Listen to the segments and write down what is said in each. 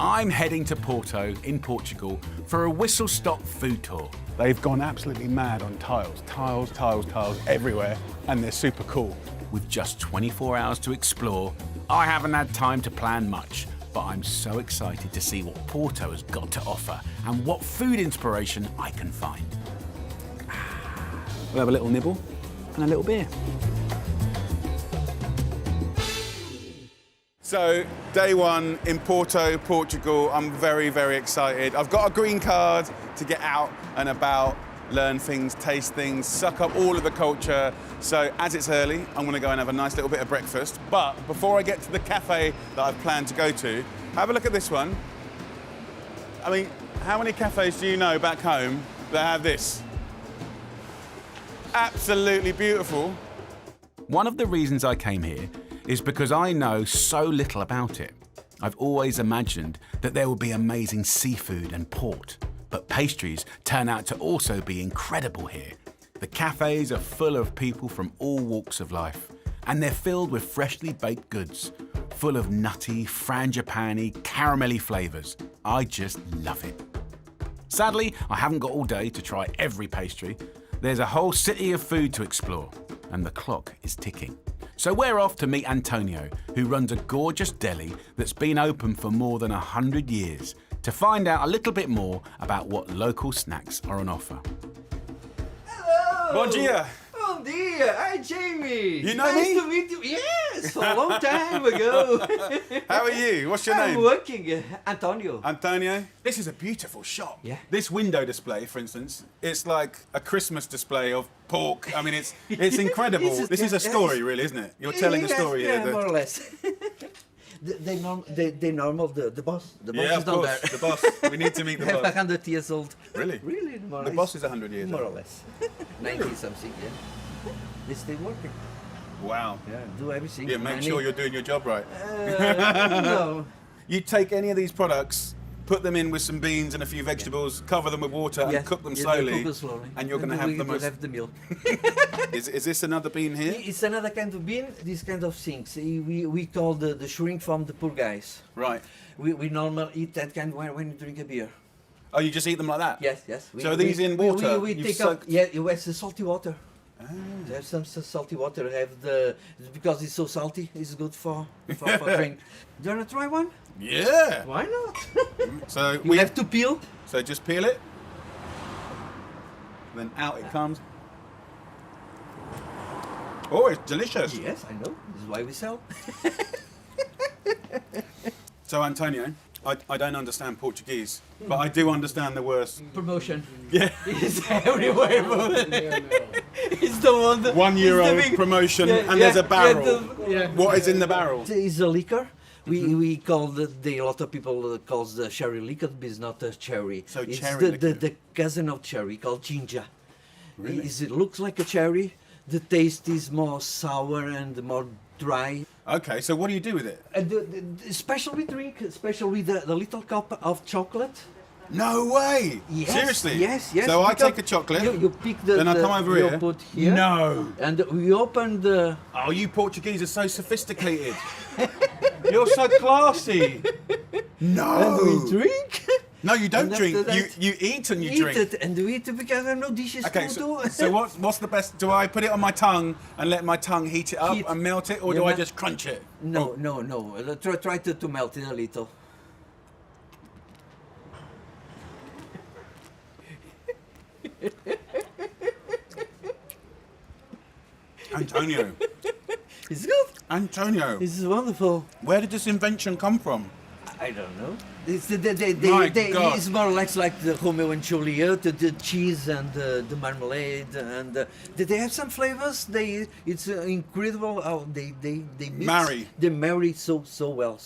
I'm heading to Porto in Portugal for a whistle-stop food tour. They've gone absolutely mad on tiles. Tiles everywhere, and they're super cool. With just 24 hours to explore, I haven't had time to plan much, but I'm so excited to see what Porto has got to offer and what food inspiration I can find. We'll have a little nibble and a little beer. So, day one in Porto, Portugal. I'm very, very excited. I've got a green card to get out and about, learn things, taste things, suck up all of the culture. So, as it's early, I'm gonna go and have a nice little bit of breakfast. But before I get to the cafe that I've planned to go to, have a look at this one. I mean, how many cafes do you know back home that have this? Absolutely beautiful. One of the reasons I came here is because I know so little about it. I've always imagined that there would be amazing seafood and port, but pastries turn out to also be incredible here. The cafes are full of people from all walks of life, and they're filled with freshly baked goods, full of nutty, frangipani, caramelly flavours. I just love it. Sadly, I haven't got all day to try every pastry. There's a whole city of food to explore, and the clock is ticking. So we're off to meet Antonio, who runs a gorgeous deli that's been open for more than 100 years, to find out a little bit more about what local snacks are on offer. Hello! Bon dia! Bom dia! Hi, Jamie! You know nice me? to meet you. Yes, a long time ago. How are you? What's your I'm name? working, Antonio. Antonio. This is a beautiful shop. Yeah. This window display, for instance, it's like a Christmas display of pork. I mean, it's incredible. This is a story, really, isn't it? You're telling a story yeah, here. more or less. They normal the boss. The boss Yeah, is of not course. there. The boss. We need to meet the boss. 100 years old. Really? Really, more or The less. boss is 100 years More old. or less. 90 something, yeah. They stay working. Wow. Yeah, do everything. Yeah, make sure you're doing your job right. No. You take any of these products, put them in with some beans and a few vegetables, cover them with water, and cook them slowly. And you're going to have the most. have the meal. Is this another bean here? It's another kind of bean. These kind of things. We call the shrink from the poor guys. Right. We normally eat that kind when you drink a beer. Oh, you just eat them like that? Yes, yes. So are these in water? We You've take up. soaked- Yeah, it's the salty water. There's some salty water. Because it's so salty. It's good for drink. Do you wanna try one? Yeah. Why not? So We have to peel. So just peel it. Then out it comes. Oh, it's delicious. Yes, I know. This is why we sell. So Antonio, I don't understand Portuguese, but I do understand the words. Promotion. Yeah. It's everywhere. It's the one. €1 promotion, and there's a barrel. What is in the barrel? It's a liquor. We call a lot of people calls the cherry liquor, but it's not a cherry. So it's cherry liquor. the cousin of cherry called ginger. Really? It looks like a cherry. The taste is more sour and more dry. Okay, so what do you do with it? And special we drink, especially the little cup of chocolate. No way! Yes, Seriously? Yes, yes. So I Because take a chocolate, You pick the. then I come over you here. Put here. No! And we open the. Oh, you Portuguese are so sophisticated. You're so classy. No! And we drink. No, you don't And drink. after that, You eat and you Eat drink. it and we eat it because I have no dishes Okay, to so, do. so what's the best? Do I put it on my tongue and let my tongue heat it up Heat. and melt it, or You do I melt- just crunch it? No, no, no. Try to melt it a little. Antonio, It's good. Antonio, This is wonderful. where did this invention come from? I don't know. It's My God. it's more or less like the Romeo and Juliet, the cheese and the marmalade, and they have some flavors. It's incredible how they mix. Marry. They marry so well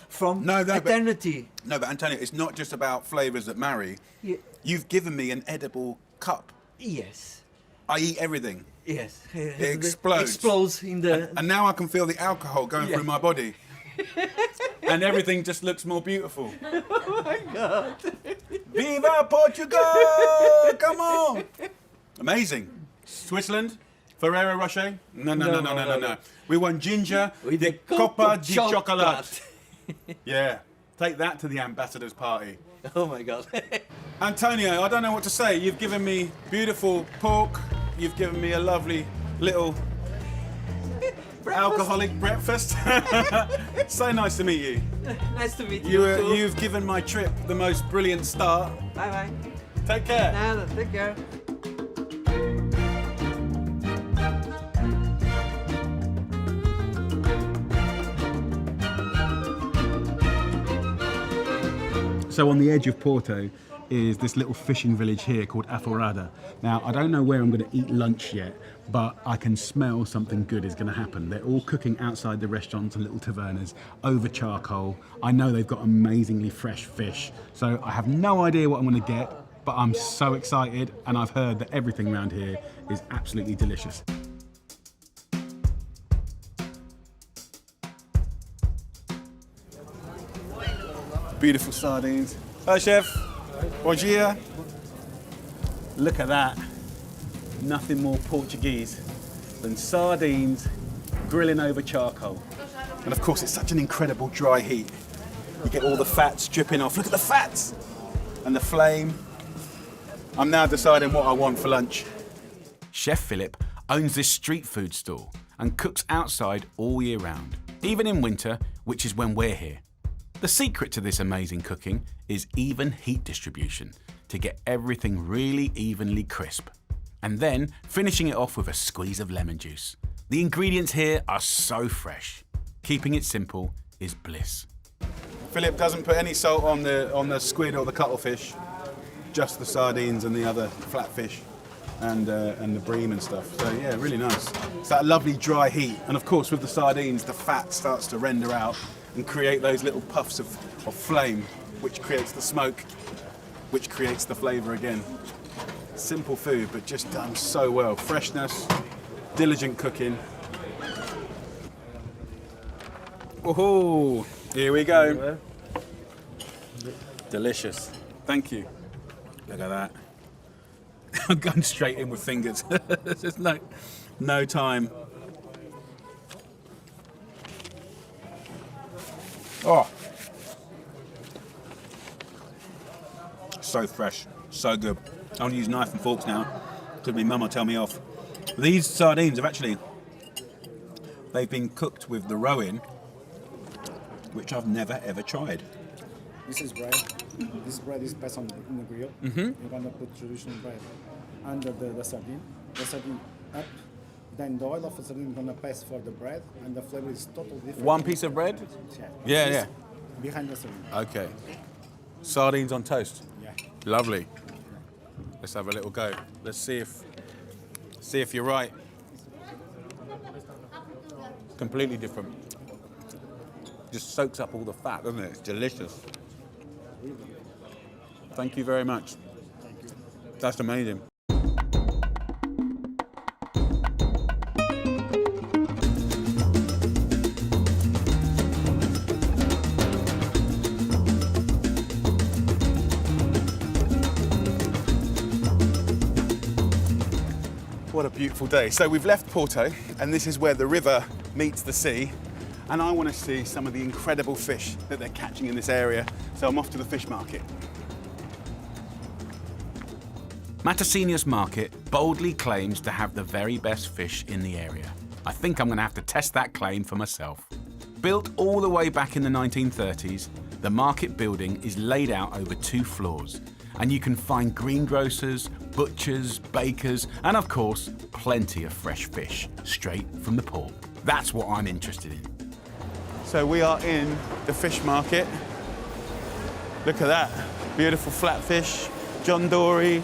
from No, but- eternity. No, but Antonio, it's not just about flavors that marry. Yeah. You've given me an edible cup. Yes. I eat everything, Yes. It explodes. Explodes in the. and now I can feel the alcohol going Yeah. through my body, and everything just looks more beautiful. Oh my God. Viva Portugal! Come on! Amazing. Switzerland? Ferrero Rocher? No. We want ginger, With the the Copa di Chocolate. Yeah. Take that to the ambassador's party. Oh my God. Antonio, I don't know what to say. You've given me beautiful pork. You've given me a lovely little alcoholic breakfast. So nice to meet you. Nice to meet you too. You've given my trip the most brilliant start. Bye bye. Take care. Nada, take care. So on the edge of Porto is this little fishing village here called Aforada. Now, I don't know where I'm going to eat lunch yet, but I can smell something good is going to happen. They're all cooking outside the restaurants and little tavernas over charcoal. I know they've got amazingly fresh fish, so I have no idea what I'm going to get, but I'm so excited, and I've heard that everything around here is absolutely delicious. Beautiful sardines. Hi, chef. Bom dia. Look at that. Nothing more Portuguese than sardines grilling over charcoal. And of course, it's such an incredible dry heat. You get all the fats dripping off. Look at the fats and the flame. I'm now deciding what I want for lunch. Chef Philip owns this street food stall and cooks outside all year round, even in winter, which is when we're here. The secret to this amazing cooking is even heat distribution to get everything really evenly crisp. And then finishing it off with a squeeze of lemon juice. The ingredients here are so fresh. Keeping it simple is bliss. Philip doesn't put any salt on the squid or the cuttlefish, just the sardines and the other flatfish and the bream and stuff. So yeah, really nice. It's that lovely dry heat. And of course with the sardines, the fat starts to render out and create those little puffs of flame, which creates the smoke, which creates the flavour again. Simple food, but just done so well. Freshness, diligent cooking. Oh, here we go. Delicious. Thank you. Look at that. I'm going straight in with fingers. There's just no time. Oh, so fresh, so good. I want to use knife and forks now because my mum will tell me off. These sardines have they've been cooked with the rowan, which I've never ever tried. This is bread. This bread is passed on in the grill. You're gonna put traditional bread under the sardine. The sardine up. Then the oil of the sardine is gonna pass for the bread, and the flavor is totally different. One piece of bread? Yeah. Yeah. Behind the sardine. Okay. Sardines on toast. Yeah. Lovely. Let's have a little go. Let's see if you're right. Completely different. Just soaks up all the fat, doesn't it? It's delicious. Thank you very much. Thank you. That's amazing. What a beautiful day. So we've left Porto, and this is where the river meets the sea. And I want to see some of the incredible fish that they're catching in this area. So I'm off to the fish market. Matosinhos market boldly claims to have the very best fish in the area. I think I'm going to have to test that claim for myself. Built all the way back in the 1930s, the market building is laid out over 2 floors, and you can find greengrocers, butchers, bakers, and of course, plenty of fresh fish straight from the port. That's what I'm interested in. So we are in the fish market. Look at that. Beautiful flatfish, John Dory.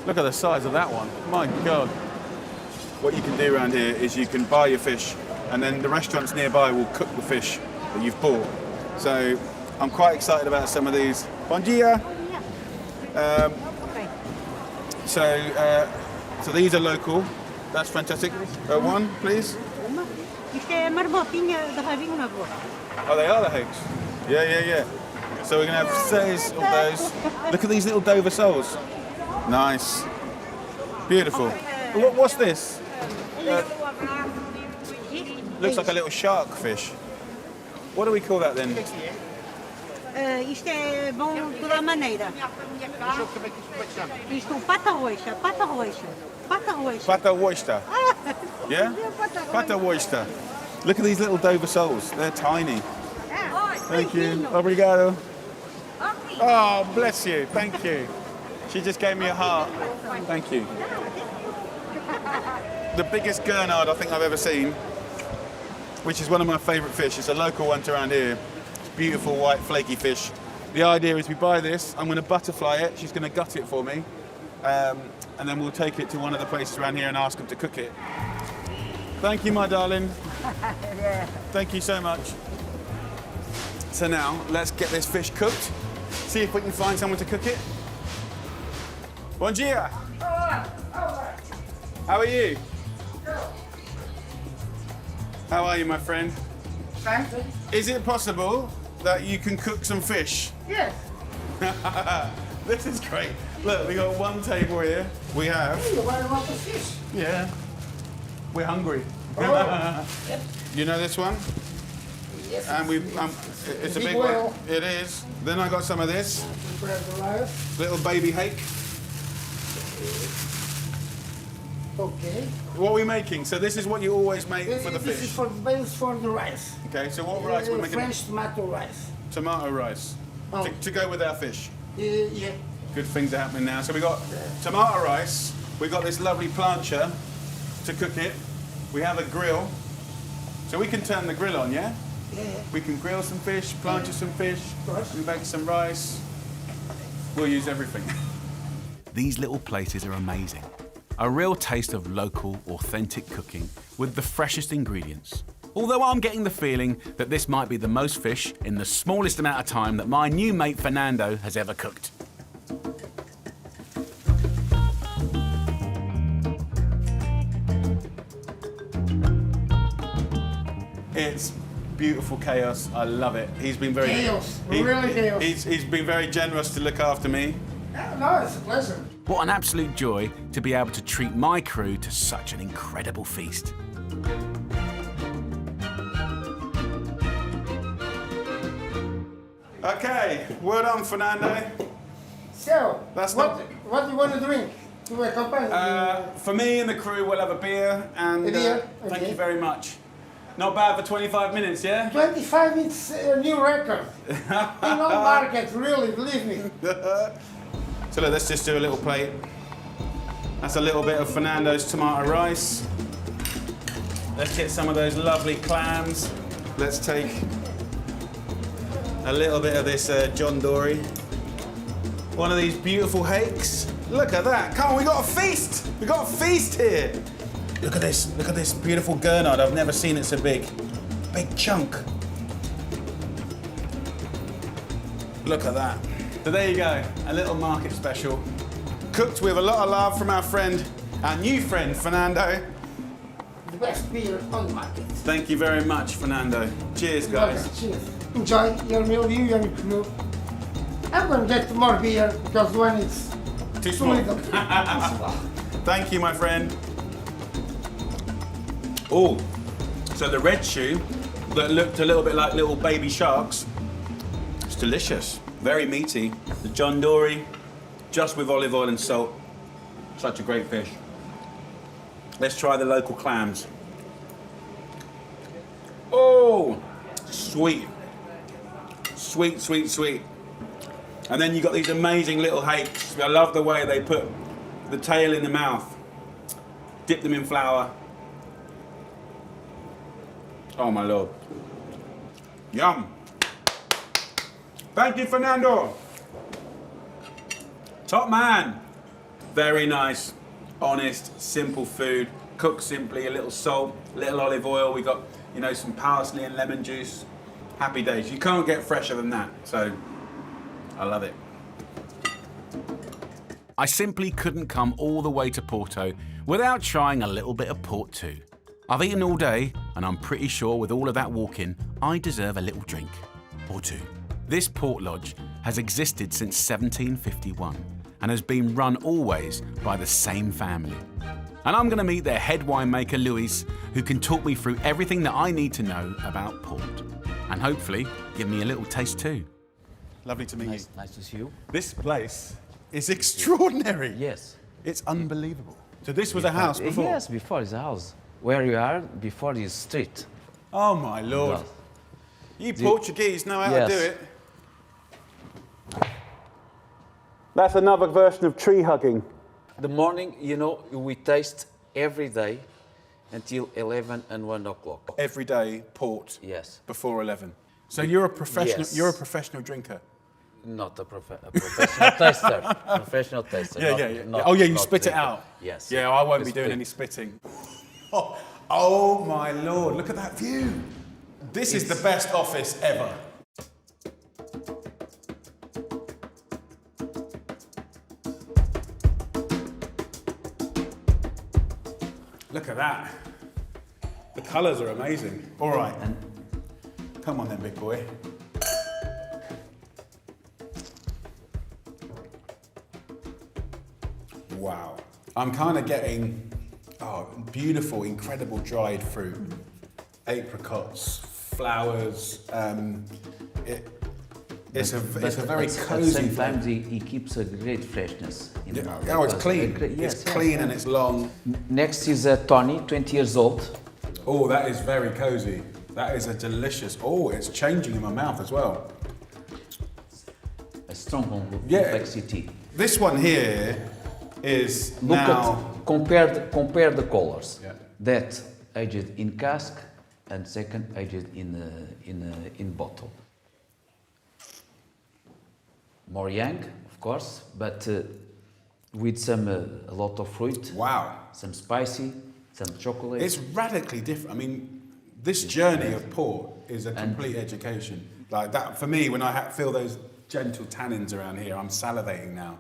Look at the size of that one. My God. What you can do around here is you can buy your fish, and then the restaurants nearby will cook the fish that you've bought. So I'm quite excited about some of these. Bom dia. So these are local. That's fantastic. One, please. Isto é a marmotinha de rabinho na boca. Oh, they are the hogs. Yeah. So we're going to have 6 of those. Look at these little Dover soles. Nice. Beautiful. What's this? Looks like a little shark fish. What do we call that then? Isto é bom de toda a maneira. Isto pata roxa, pata roxa, pata roxa. Pata oyster. Yeah? Pata oyster. Look at these little Dover soles. They're tiny. Thank you. Obrigado. Oh, bless you. Thank you. She just gave me a heart. Thank you. The biggest gurnard I think I've ever seen, which is one of my favourite fish. It's a local one to around here. It's beautiful white flaky fish. The idea is we buy this, I'm going to butterfly it, she's going to gut it for me, and then we'll take it to one of the places around here and ask them to cook it. Thank you, my darling. Thank you so much. So now, let's get this fish cooked, see if we can find someone to cook it. Bom dia. How are you? How are you, my friend? Fine. Is it possible that you can cook some fish? Yes. This is great. Look, we got one table here. We have. You want the fish? Yeah. We're hungry. Yep. You know this one? Yes. And we, it's a Big big whale. one. It is. Then I got some of this Prepare the rice. little baby hake. Okay. What are we making? So this is what you always make for the This is fish. for the base for the rice. Okay. So what rice we're making? French tomato rice. Tomato rice Oh. to go with our fish. Yeah. Good things are happening now. So we got tomato rice. We got this lovely plancha to cook it. We have a grill, so we can turn the grill on. Yeah. Yeah. We can grill some fish, plancha some fish, Rice. we make some rice. We'll use everything. These little places are amazing. A real taste of local, authentic cooking with the freshest ingredients. Although I'm getting the feeling that this might be the most fish in the smallest amount of time that my new mate Fernando has ever cooked. It's beautiful chaos. I love it. He's been very Chaos, really chaos. He's been very generous to look after me. No, it's a pleasure. What an absolute joy to be able to treat my crew to such an incredible feast. Okay, well done, Fernando. So, That's what do you want to drink to accompany? For me and the crew, we'll have a beer, and A beer, thank okay. you very much. Not bad for 25 minutes, yeah? 25 is a new record. In all markets, really, believe me. So look, let's just do a little plate. That's a little bit of Fernando's tomato rice. Let's get some of those lovely clams. Let's take a little bit of this John Dory. One of these beautiful hakes. Look at that. Come on, we got a feast. We got a feast here. Look at this beautiful gurnard. I've never seen it so big. Big chunk. Look at that. So there you go, a little market special. Cooked with a lot of love from our new friend, Fernando. The best beer on the market. Thank you very much, Fernando. Cheers, guys. Cheers. Enjoy your meal, you and your crew. I'm going to get more beer because one is Too small. little. Too small. Thank you, my friend. Oh, so the red shoe that looked a little bit like little baby sharks, it's delicious. Very meaty. The John Dory, just with olive oil and salt. Such a great fish. Let's try the local clams. Oh, sweet. Sweet, sweet, sweet. And then you got these amazing little hakes. I love the way they put the tail in the mouth, dip them in flour. Oh my Lord. Yum. Thank you, Fernando. Top man. Very nice, honest, simple food. Cooked simply, a little salt, little olive oil. We got, some parsley and lemon juice. Happy days. You can't get fresher than that. So, I love it. I simply couldn't come all the way to Porto without trying a little bit of port too. I've eaten all day, and I'm pretty sure with all of that walking, I deserve a little drink or two. This port lodge has existed since 1751 and has been run always by the same family. And I'm going to meet their head winemaker, Luis, who can talk me through everything that I need to know about port and hopefully give me a little taste too. Lovely to meet you. Nice to see you. This place is extraordinary. Yes. It's unbelievable. So this was a house before? Yes, before is a house. Where you are, before is street. Oh my Lord. Well, You Portuguese know how to Yes. do it. That's another version of tree hugging. The morning, you know, we taste every day until 11 and 1 o'clock. Every day, port. Yes. Before 11. So you're a professional. Yes. You're a professional drinker. Not a professional taster. Professional taster. Oh yeah, you spit it drinker. out. Yes. Yeah, I won't We be doing spit. any spitting. Oh my Lord! Look at that view. This is the best office ever. Look at that. The colours are amazing. All right. Come on then, big boy. Wow. I'm kind of getting beautiful, incredible dried fruit, apricots, flowers. It's a very At the cozy same time, thing. he keeps a great freshness. In the mouth. Oh, it's Because- clean. Yes, It's yes, clean yes. and it's long. Next is Tony, 20 years old. Oh, that is very cozy. That is a delicious. Oh, it's changing in my mouth as well. A strong Yeah. complexity. This one here is Look now. at compare the colors. Yeah. That aged in cask and second aged in bottle. More young, of course, but with some a lot of fruit. Wow. Some spicy, some chocolate. It's radically different. I mean, this journey of port is a complete education. Like that, for me, when I feel those gentle tannins around here, I'm salivating now.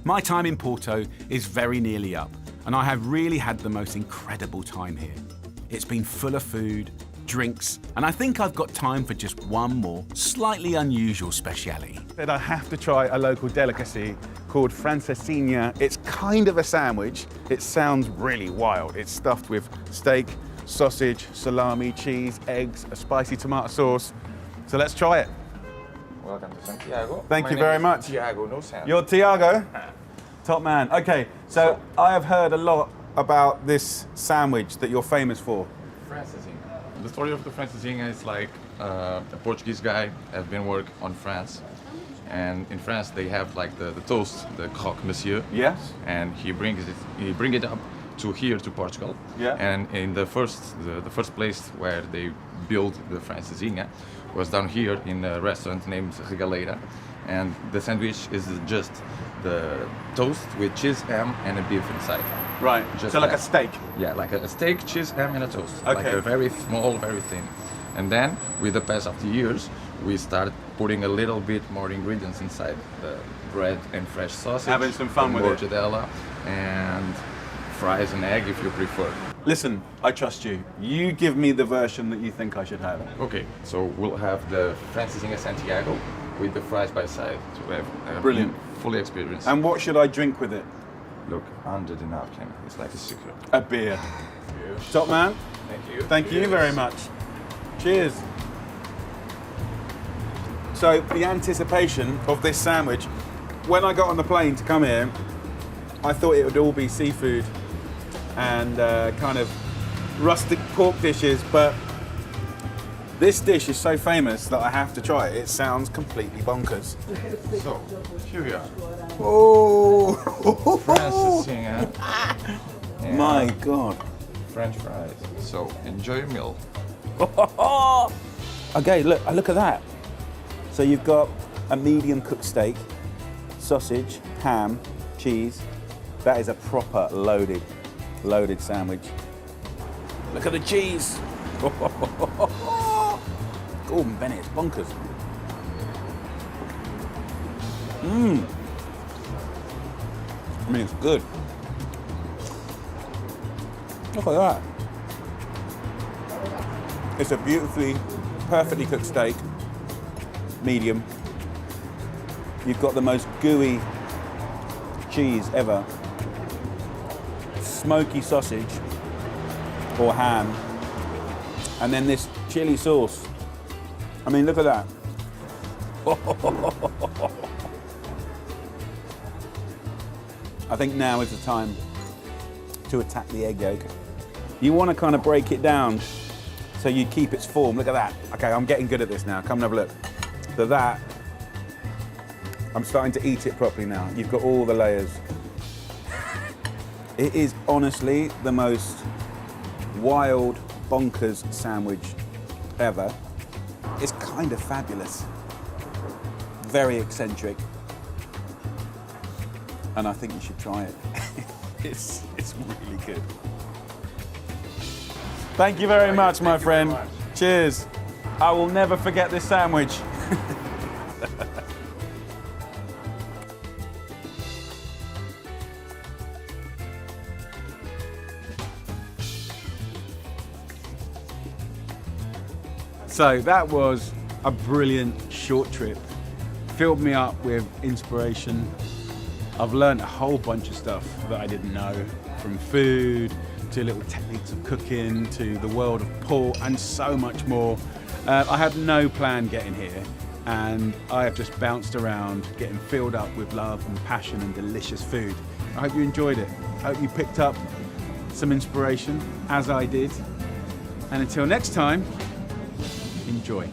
My time in Porto is very nearly up, and I have really had the most incredible time here. It's been full of food, drinks, and I think I've got time for just one more slightly unusual speciality. That I have to try a local delicacy called francesinha. It's kind of a sandwich. It sounds really wild. It's stuffed with steak, sausage, salami, cheese, eggs, a spicy tomato sauce. So let's try it. Welcome to Santiago. Thank My you name very is much. Tiago, no sound. You're Tiago? Top man. Okay, so I have heard a lot about this sandwich that you're famous for. francesinha. The story of the francesinha is like a Portuguese guy has been working on France, and in France they have like the toast, the croque monsieur. Yes. And he brings it up to here to Portugal. Yeah. And in the first place where they built the francesinha was down here in a restaurant named Regaleira, and the sandwich is just the toast with cheese, ham, and a beef inside. Right. Just So like that. a steak. Yeah, like a steak, cheese, ham, and a toast. Like Okay. a very small, very thin. And then, with the pass of the years, we started putting a little bit more ingredients inside the bread and fresh sausage. Having some fun and with it. mortadella, and fries and egg if you prefer. Listen, I trust you. You give me the version that you think I should have. Okay, so we'll have the francesinha Santiago with the fries by side to have Brilliant. fully experienced. And what should I drink with it? Look under the napkin. It's like a secret. A beer. Top man. Thank you. Thank you very much. Cheers. So the anticipation of this sandwich, when I got on the plane to come here, I thought it would all be seafood and kind of rustic pork dishes, but this dish is so famous that I have to try it. It sounds completely bonkers. So, here we are. Oh, Francesinha. and my God. French fries. So, enjoy your meal. Okay, look at that. So you've got a medium cooked steak, sausage, ham, cheese. That is a proper loaded sandwich. Look at the cheese. Gordon Bennett, it's bonkers. I mean, it's good. Look at that. It's a beautifully, perfectly cooked steak, medium. You've got the most gooey cheese ever. Smoky sausage or ham. And then this chili sauce I mean, look at that. I think now is the time to attack the egg yolk. You want to kind of break it down so you keep its form. Look at that. Okay, I'm getting good at this now. Come and have a look. So that, I'm starting to eat it properly now. You've got all the layers. It is honestly the most wild, bonkers sandwich ever. It's kind of fabulous. Very eccentric. And I think you should try it. It's really good. Thank you very much, my friend. Cheers. I will never forget this sandwich. So that was a brilliant short trip. Filled me up with inspiration. I've learned a whole bunch of stuff that I didn't know, from food to little techniques of cooking to the world of port and so much more. I had no plan getting here, and I have just bounced around getting filled up with love and passion and delicious food. I hope you enjoyed it. I hope you picked up some inspiration, as I did. And until next time, enjoy.